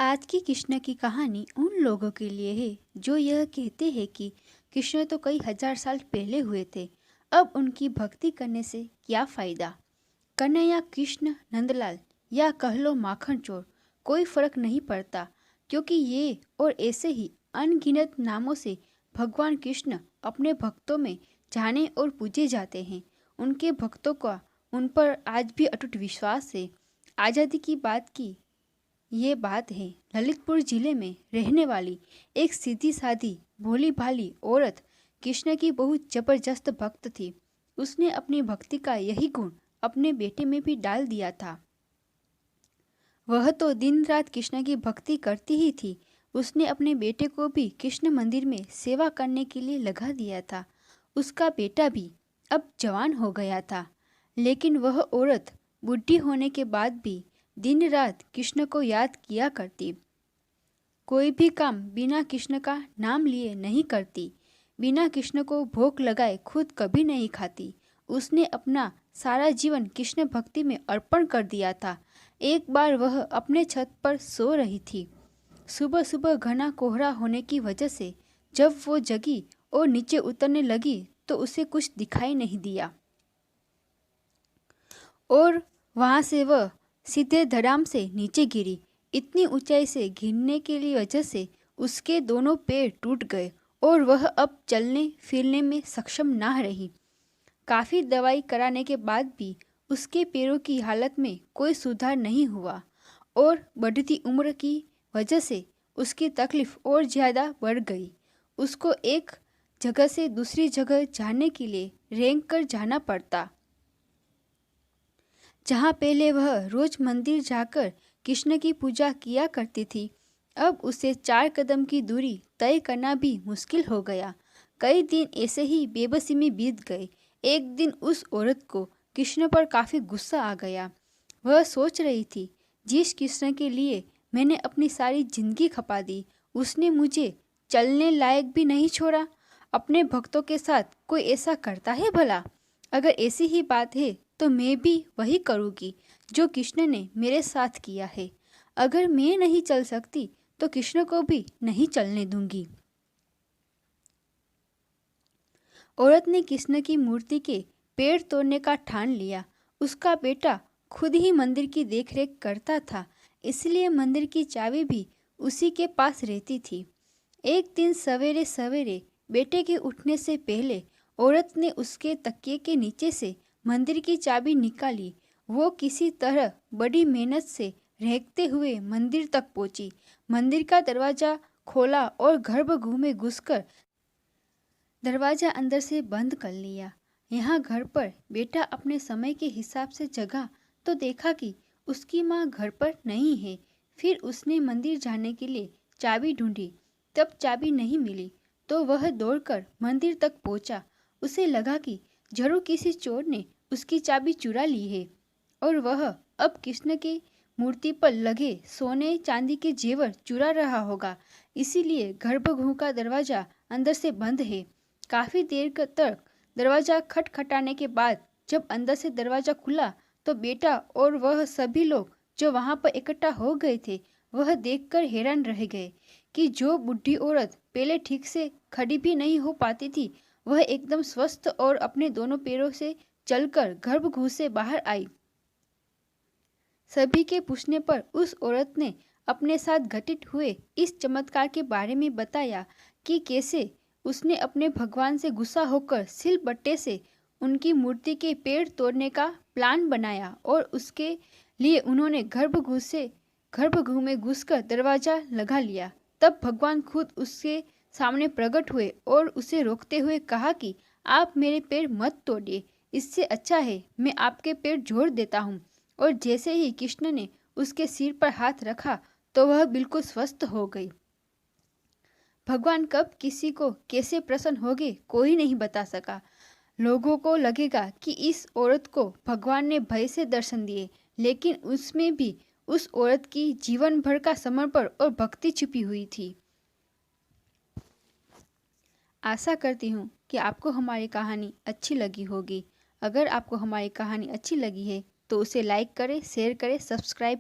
आज की कृष्ण की कहानी उन लोगों के लिए है जो यह कहते हैं कि कृष्ण तो कई हजार साल पहले हुए थे। अब उनकी भक्ति करने से क्या फायदा। कन्हैया, कृष्ण, नंदलाल या कह लो माखन चोर, कोई फर्क नहीं पड़ता, क्योंकि ये और ऐसे ही अनगिनत नामों से भगवान कृष्ण अपने भक्तों में जाने और पूजे जाते हैं। उनके भक्तों का उन पर आज भी अटूट विश्वास है। आज़ादी की बात की ये बात है ललितपुर जिले में रहने वाली एक सीधी सादी भोली भाली औरत कृष्ण की बहुत जबरदस्त भक्त थी। उसने अपनी भक्ति का यही गुण अपने बेटे में भी डाल दिया था। वह तो दिन रात कृष्ण की भक्ति करती ही थी। उसने अपने बेटे को भी कृष्ण मंदिर में सेवा करने के लिए लगा दिया था। उसका बेटा भी अब जवान हो गया था, लेकिन वह औरत बुढ़ी होने के बाद भी दिन रात कृष्ण को याद किया करती। कोई भी काम बिना कृष्ण का नाम लिए नहीं करती। बिना कृष्ण को भोग लगाए खुद कभी नहीं खाती। उसने अपना सारा जीवन कृष्ण भक्ति में अर्पण कर दिया था। एक बार वह अपने छत पर सो रही थी। सुबह सुबह घना कोहरा होने की वजह से जब वो जगी और नीचे उतरने लगी तो उसे कुछ दिखाई नहीं दिया और वहां से वह सीधे धड़ाम से नीचे गिरी। इतनी ऊंचाई से गिरने के लिए वजह से उसके दोनों पैर टूट गए और वह अब चलने फिरने में सक्षम ना रही। काफ़ी दवाई कराने के बाद भी उसके पैरों की हालत में कोई सुधार नहीं हुआ और बढ़ती उम्र की वजह से उसकी तकलीफ और ज़्यादा बढ़ गई। उसको एक जगह से दूसरी जगह जाने के लिए रेंग कर जाना पड़ता। जहाँ पहले वह रोज मंदिर जाकर कृष्ण की पूजा किया करती थी, अब उसे 4 कदम की दूरी तय करना भी मुश्किल हो गया। कई दिन ऐसे ही बेबसी में बीत गए। एक दिन उस औरत को कृष्ण पर काफ़ी गुस्सा आ गया। वह सोच रही थी, जिस कृष्ण के लिए मैंने अपनी सारी जिंदगी खपा दी, उसने मुझे चलने लायक भी नहीं छोड़ा। अपने भक्तों के साथ कोई ऐसा करता है भला? अगर ऐसी ही बात है तो मैं भी वही करूँगी जो कृष्ण ने मेरे साथ किया है। अगर मैं नहीं चल सकती तो कृष्ण को भी नहीं चलने दूंगी। औरत ने कृष्ण की मूर्ति के पैर तोड़ने का ठान लिया। उसका बेटा खुद ही मंदिर की देखरेख करता था, इसलिए मंदिर की चाबी भी उसी के पास रहती थी। एक दिन सवेरे सवेरे बेटे के उठने से पहले औरत ने उसके तकिए के नीचे से मंदिर की चाबी निकाली। वो किसी तरह बड़ी मेहनत से रेंगते हुए मंदिर तक पहुंची। मंदिर का दरवाजा खोला और गर्भगृह में घुसकर दरवाजा अंदर से बंद कर लिया। यहाँ घर पर बेटा अपने समय के हिसाब से जगा तो देखा कि उसकी माँ घर पर नहीं है। फिर उसने मंदिर जाने के लिए चाबी ढूंढी, तब चाबी नहीं मिली तो वह दौड़कर मंदिर तक पहुंचा। उसे लगा कि जरूर किसी चोर ने उसकी चाबी चुरा ली है और वह अब कृष्ण की मूर्ति पर लगे सोने चांदी के जेवर चुरा रहा होगा, इसीलिए गर्भगृह का दरवाजा अंदर से बंद है। काफी देर तक दरवाजा खटखटाने के बाद जब अंदर से दरवाजा खुला तो बेटा और वह सभी लोग जो वहां पर इकट्ठा हो गए थे, वह देखकर हैरान रह गए कि जो बुढ़ी औरत पहले ठीक से खड़ी भी नहीं हो पाती थी, वह एकदम स्वस्थ और अपने दोनों पैरों से चलकर गर्भगृह से बाहर आई। सभी के पूछने पर उस औरत ने अपने साथ घटित हुए इस चमत्कार के बारे में बताया कि कैसे उसने अपने भगवान से गुस्सा होकर सिलबट्टे से उनकी मूर्ति के पैर तोड़ने का प्लान बनाया और उसके लिए उन्होंने गर्भगृह में घुसकर दरवाजा लगा लिया। तब भगवान खुद उसके सामने प्रकट हुए और उसे रोकते हुए कहा कि आप मेरे पैर मत तोड़िए, इससे अच्छा है मैं आपके पैर जोड़ देता हूँ। और जैसे ही कृष्ण ने उसके सिर पर हाथ रखा तो वह बिल्कुल स्वस्थ हो गई। भगवान कब किसी को कैसे प्रसन्न होगे कोई नहीं बता सका। लोगों को लगेगा कि इस औरत को भगवान ने भय से दर्शन दिए, लेकिन उसमें भी उस औरत की जीवन भर का समर्पण और भक्ति छिपी हुई थी। आशा करती हूँ कि आपको हमारी कहानी अच्छी लगी होगी। अगर आपको हमारी कहानी अच्छी लगी है तो उसे लाइक करें, शेयर करें, सब्सक्राइब